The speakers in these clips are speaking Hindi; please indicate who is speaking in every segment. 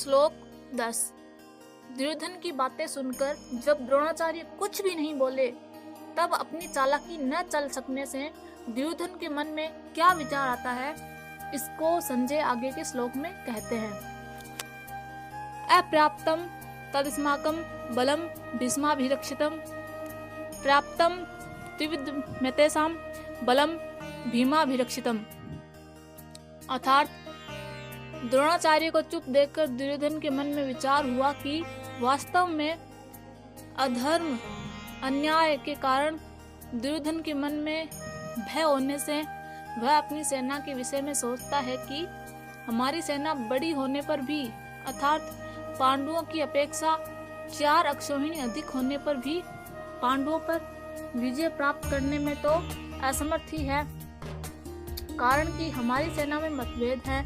Speaker 1: श्लोक 10। दुर्योधन की बातें सुनकर जब द्रोणाचार्य कुछ भी नहीं बोले, तब अपनी चालाकी न चल सकने से दुर्योधन के मन में क्या विचार आता है, इसको संजय आगे के श्लोक में कहते हैं। अप्राप्तम तदस्माकं बलम भीष्माभिरक्षितम प्राप्तम त्रिविधमेतेषां बलम भीमाभिरक्षितम। अर्थात द्रोणाचार्य को चुप देखकर दुर्योधन के मन में विचार हुआ कि वास्तव में अधर्म अन्याय के कारण दुर्योधन के मन में भय होने से वह अपनी सेना के विषय में सोचता है कि हमारी सेना बड़ी होने पर भी, अर्थात पांडवों की अपेक्षा 4 अक्षौहिणी अधिक होने पर भी पांडवों पर विजय प्राप्त करने में तो असमर्थ ही है। कारण कि हमारी सेना में मतभेद है,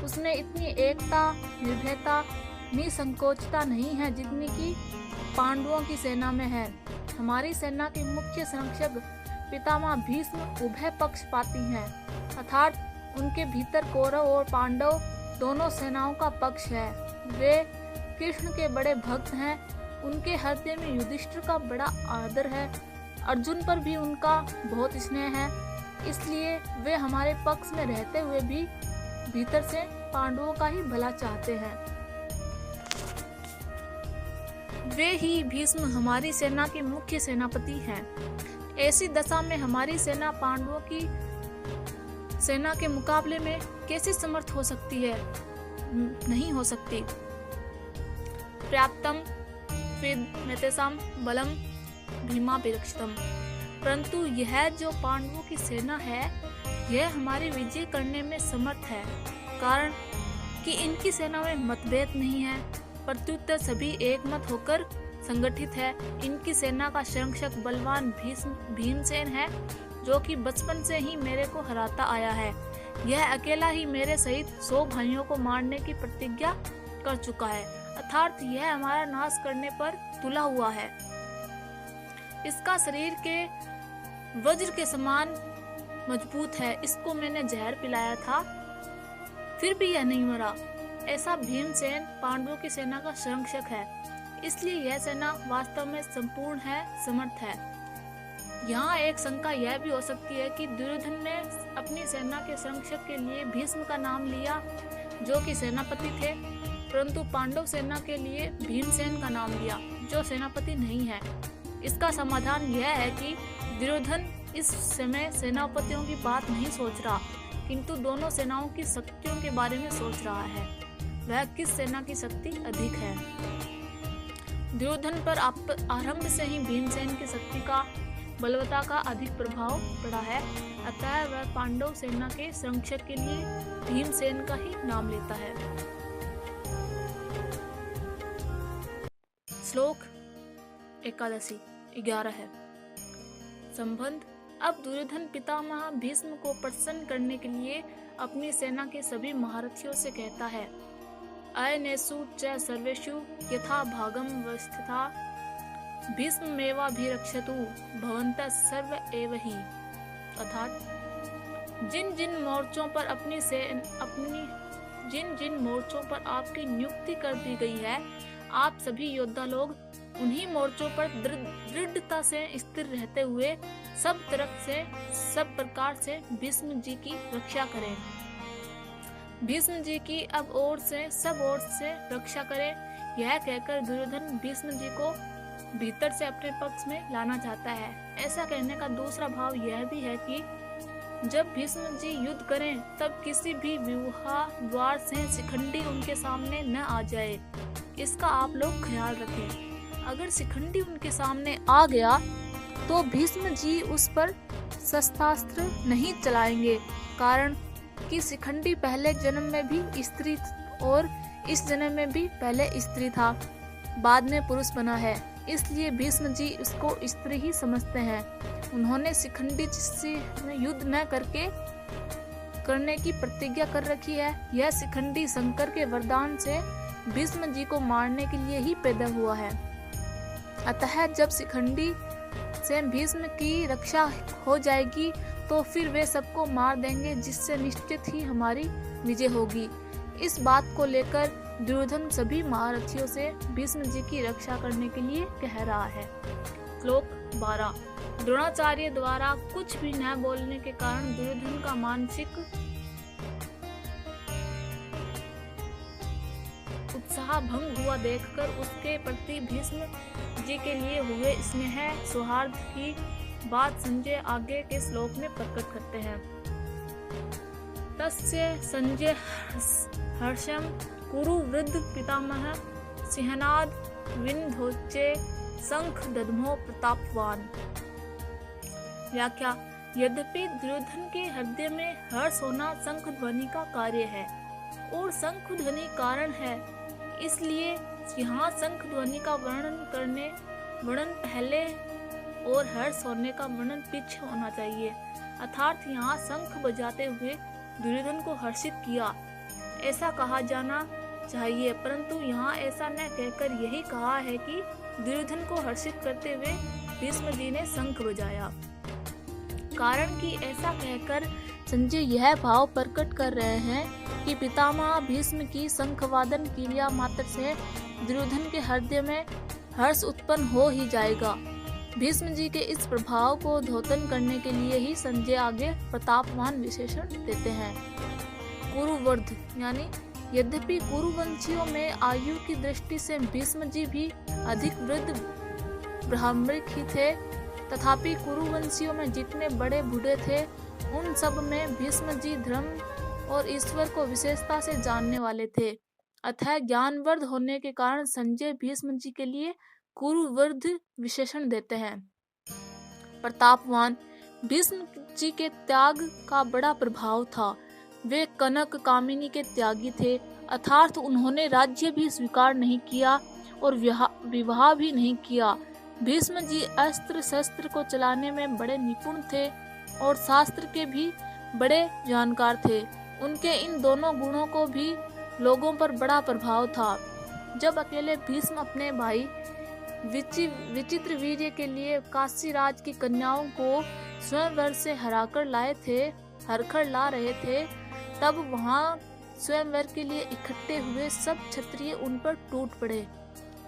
Speaker 1: उसमें इतनी एकता, निर्भयता, निसंकोचता नहीं है जितनी कि पांडवों की सेना में है। हमारी सेना के मुख्य संरक्षक पितामह भीष्म उभय पक्षपाती हैं, अर्थात उनके भीतर कौरव और पांडव दोनों सेनाओं का पक्ष है। वे कृष्ण के बड़े भक्त हैं, उनके हृदय में युधिष्ठिर का बड़ा आदर है, अर्जुन पर भी उनका बहुत स्नेह है, इसलिए वे हमारे पक्ष में रहते हुए भी भीतर से पांडवों का ही भला चाहते हैं। वे ही भीष्म हमारी सेना के मुख्य सेनापति हैं। ऐसी दशा में हमारी सेना पांडवों की सेना के मुकाबले में कैसे समर्थ हो सकती है? नहीं हो सकती। पर्याप्तम त्रिविधमेतेषां बलम भीमाभिरक्षितम। परंतु यह जो पांडवों की सेना है, यह हमारी विजय करने में समर्थ है, कारण कि इनकी सेना में मतभेद नहीं है, प्रत्युत्तर सभी एकमत होकर संगठित है। इनकी सेना का संरक्षक बलवान भीमसेन है, जो कि बचपन से ही मेरे को हराता आया है। यह अकेला ही मेरे सहित 100 भाइयों को मारने की प्रतिज्ञा कर चुका है, अर्थात यह हमारा नाश करने पर तुला हुआ है। इसका शरीर के वज्र के समान मजबूत है, इसको मैंने जहर पिलाया था, फिर भी यह नहीं मरा। ऐसा भीमसेन पांडवों की सेना का संरक्षक है, इसलिए यह सेना वास्तव में संपूर्ण है, समर्थ है। यहाँ एक शंका यह भी हो सकती है कि दुर्योधन ने अपनी सेना के संरक्षक के लिए भीष्म का नाम लिया, जो कि सेनापति थे, परंतु पांडव सेना के लिए भीमसेन का नाम लिया, जो सेनापति नहीं है। इसका समाधान यह है कि दुर्योधन इस समय सेनापतियों की बात नहीं सोच रहा, किंतु दोनों सेनाओं की शक्तियों के बारे में सोच रहा है। वह किस सेना की शक्ति अधिक है? दुर्योधन पर आरंभ से ही भीमसेन की शक्ति का, बलवत्ता का अधिक प्रभाव पड़ा है, अतः वह पांडव सेना के संरक्षक के लिए भीमसेन का ही नाम लेता है। श्लोक 11 है। संबंध। अब दुर्योधन पितामह भीष्म को प्रसन्न करने के लिए अपनी सेना के सभी महारथियों से कहता है, अयनेषु च सर्वेषु यथा भागम वस्थिता भीष्ममेवाभिरक्षतु भवन्तः सर्व एव हि। अर्थात जिन जिन मोर्चों पर आपकी नियुक्ति कर दी गई है, आप सभी योद्धा लोग उन्हीं मोर्चों पर दृढ़ता से स्थिर रहते हुए सब तरफ से, सब प्रकार से भीष्म जी की रक्षा करें। भीष्म जी की सब ओर से रक्षा करें। यह कहकर दुर्योधन भीष्म जी को भीतर से अपने पक्ष में लाना चाहता है। ऐसा कहने का दूसरा भाव यह भी है कि जब भीष्म जी युद्ध करें, तब किसी भी व्यूहा द्वार से शिखंडी उनके सामने न आ जाए, इसका आप लोग ख्याल रखें। अगर शिखंडी उनके सामने आ गया तो भीष्म जी उस पर शस्त्रास्त्र नहीं चलाएंगे, कारण कि शिखंडी पहले जन्म में भी स्त्री और इस जन्म में भी पहले स्त्री था, बाद में पुरुष बना है, इसलिए भीष्म जी उसको स्त्री ही समझते हैं। उन्होंने शिखंडी से युद्ध न करने की प्रतिज्ञा कर रखी है। यह शिखंडी शंकर के वरदान से भीष्म जी को मारने के लिए ही पैदा हुआ है। अतः जब शिखंडी से भीष्म की रक्षा हो जाएगी तो फिर वे सबको मार देंगे, जिससे निश्चित ही हमारी विजय होगी। इस बात को लेकर दुर्योधन सभी महारथियों से भीष्म जी की रक्षा करने के लिए कह रहा है। श्लोक 12। द्रोणाचार्य द्वारा कुछ भी न बोलने के कारण दुर्योधन का मानसिक उत्साह भंग हुआ देखकर उसके प्रति भीष्म जी के लिए हुए स्नेह सौहार्द की बात संजय आगे के श्लोक में प्रकट करते हैं। तस्य संजय हर्षम कुरु वृद्ध पितामह सिंहनाद विन्धोच्चे शंख दद्मो प्रतापवान। व्याख्या। यद्यपि दुर्योधन के हृदय में हर्ष होना शंख ध्वनि का कार्य है और शंख ध्वनि कारण है, इसलिए यहाँ शंख ध्वनि का वर्णन पहले और हर्ष होने का वर्णन पीछे होना चाहिए। अर्थात यहाँ शंख बजाते हुए दुर्योधन को हर्षित किया ऐसा कहा जाना चाहिए, परंतु यहाँ ऐसा न कहकर यही कहा है कि दुर्योधन को हर्षित करते हुए भीष्म जी ने शंख बजाया। कारण कि ऐसा कहकर संजय यह भाव प्रकट कर रहे हैं कि पितामह भीष्म की शंखवादन क्रिया मात्र से दुर्योधन के हृदय में हर्ष उत्पन्न हो ही जाएगा। भीष्म जी के इस प्रभाव को द्योतन करने के लिए ही संजय आगे प्रतापवान विशेषण देते हैं। कुरुवृद्ध यानी यद्यपि कुरुवंशियों में आयु की दृष्टि से भीष्म जी भी अधिक वृद्ध ब्राह्मणिक ही थे, तथापि कुरुवंशियों में जितने बड़े बूढ़े थे उन सब में भीष्म जी धर्म और ईश्वर को विशेषता से जानने वाले थे। अतः ज्ञानवर्ध होने के कारण संजय भीष्म जी के लिए कुरुवृद्ध विशेषण देते हैं। प्रतापवान। भीष्म जी के त्याग का बड़ा प्रभाव था। वे कनक कामिनी के त्यागी थे, अर्थात उन्होंने राज्य भी स्वीकार नहीं किया और विवाह भी नहीं किया। भीष्म जी अस्त्र शस्त्र को चलाने में बड़े निपुण थे और शास्त्र के भी बड़े जानकार थे। उनके इन दोनों गुणों को भी लोगों पर बड़ा प्रभाव था। जब अकेले भीष्म अपने भाई विचित्र वीर्य के लिए काशीराज की कन्याओं को स्वयंवर से हरकर ला रहे थे, तब वहां स्वयंवर के लिए इकट्ठे हुए सब क्षत्रिय उन पर टूट पड़े,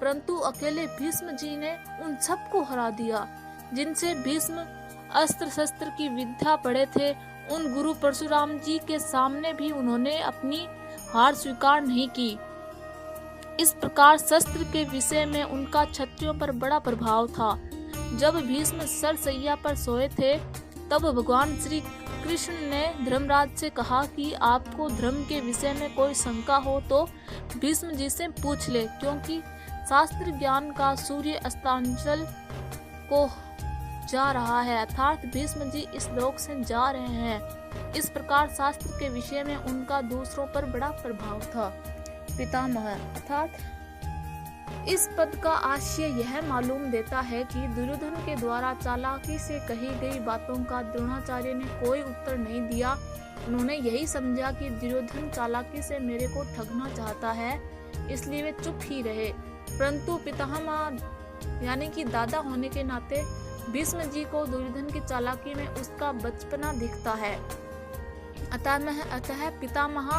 Speaker 1: परंतु अकेले भीष्म जी ने उन सबको हरा दिया जिनसे भीष्म अस्त्र शस्त्र की विद्या पढ़े थे। उन गुरु परशुराम जी के सामने भी उन्होंने अपनी हार स्वीकार नहीं की। इस प्रकार शस्त्र के विषय में उनका क्षत्रियों पर बड़ा प्रभाव था। जब भीष्म सरसैया पर सोए थे, तब भगवान श्री कृष्ण ने धर्मराज से कहा कि आपको धर्म के विषय में कोई शंका हो तो भीष्म जी से पूछ ले, क्योंकि शास्त्र ज्ञान का सूर्य अस्तांचल को जा रहा है, अर्थात भीष्म जी इस लोक से जा रहे हैं। इस प्रकार शास्त्र के विषय में उनका दूसरों पर बड़ा प्रभाव था। पितामह अर्थात इस पद का आशय यह मालूम देता है कि दुर्योधन के द्वारा चालाकी से कही गई बातों का द्रोणाचार्य ने कोई उत्तर नहीं दिया। उन्होंने यही समझा कि दुर्योधन चालाकी से मेरे को ठगना चाहता है, इसलिए वे चुप ही रहे। परंतु पितामह यानी कि दादा होने के नाते भीष्म जी को दुर्योधन की चालाकी में उसका बचपना दिखता है। अतः पितामह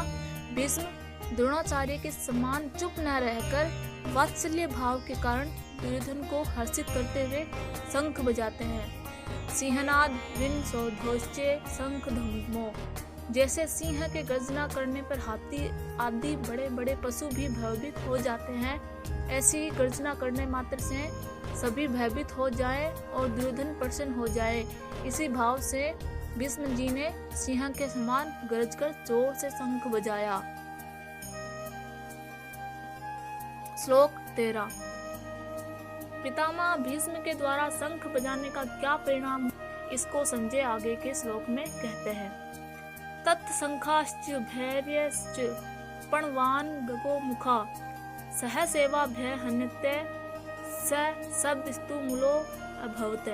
Speaker 1: भीष्म द्रोणाचार्य के समान चुप न रहकर वात्सल्य भाव के कारण दुर्योधन को हर्षित करते हुए शंख बजाते हैं। सिंहनाद विन्धोच्चे शंख दद्मो। जैसे सिंह के गर्जना करने पर हाथी आदि बड़े बड़े पशु भी भयभीत हो जाते हैं, ऐसी ही गर्जना करने मात्र से सभी भयभीत हो जाएं और दुर्योधन प्रसन्न हो जाए। इसी भाव से भीष्म जी ने सिंह के समान गरजकर जोर से शंख बजाया। श्लोक 13। पितामह भीष्म के द्वारा शंख बजाने का क्या परिणाम, इसको संजय आगे के श्लोक में कहते हैं। तत्शंखाश्च भैर्यश्च पणवान गगो मुखा सहसेवा भय हन्यते शब्दस्तु मूलो अभवत।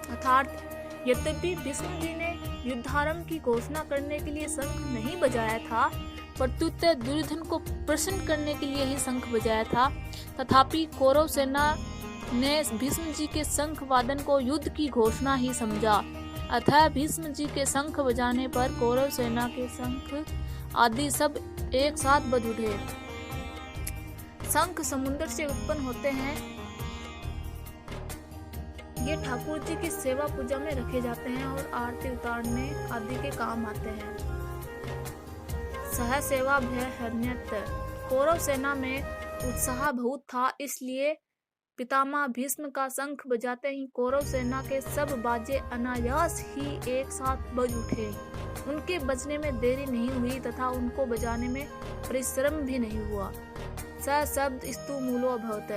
Speaker 1: अर्थात यद्यपि भीष्म जी ने युद्धारंभ की घोषणा करने के लिए शंख नहीं बजाया था, प्रत्युत दुर्योधन को प्रसन्न करने के लिए ही शंख बजाया था, तथापि कौरव सेना ने भीष्म जी के शंख वादन को युद्ध की घोषणा ही समझा। अतः भीष्म जी के शंख बजाने पर कौरव सेना के शंख आदि सब एक साथ बज उठे। शंख समुद्र से उत्पन्न होते हैं। ये ठाकुर जी की सेवा पूजा में रखे जाते हैं और आरती उतारने आदि के काम आते हैं। सह सेवा भय हरण्यत। कौरव सेना में उत्साह बहुत था, इसलिए पितामह भीष्म का शंख बजाते ही कौरव सेना के सब बाजे अनायास ही एक साथ बज उठे। उनके बजने में देरी नहीं हुई तथा उनको बजाने में परिश्रम भी नहीं हुआ। स शब्द स्तु मूलो अभवत।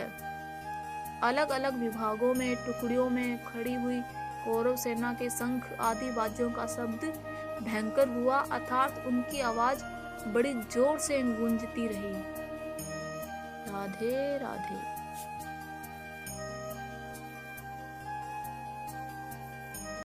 Speaker 1: अलग अलग विभागों में टुकड़ियों में खड़ी हुई कौरव सेना के शंख आदि बाजों का शब्द भयंकर हुआ, अर्थात उनकी आवाज बड़ी जोर से गूंजती रही। राधे राधे।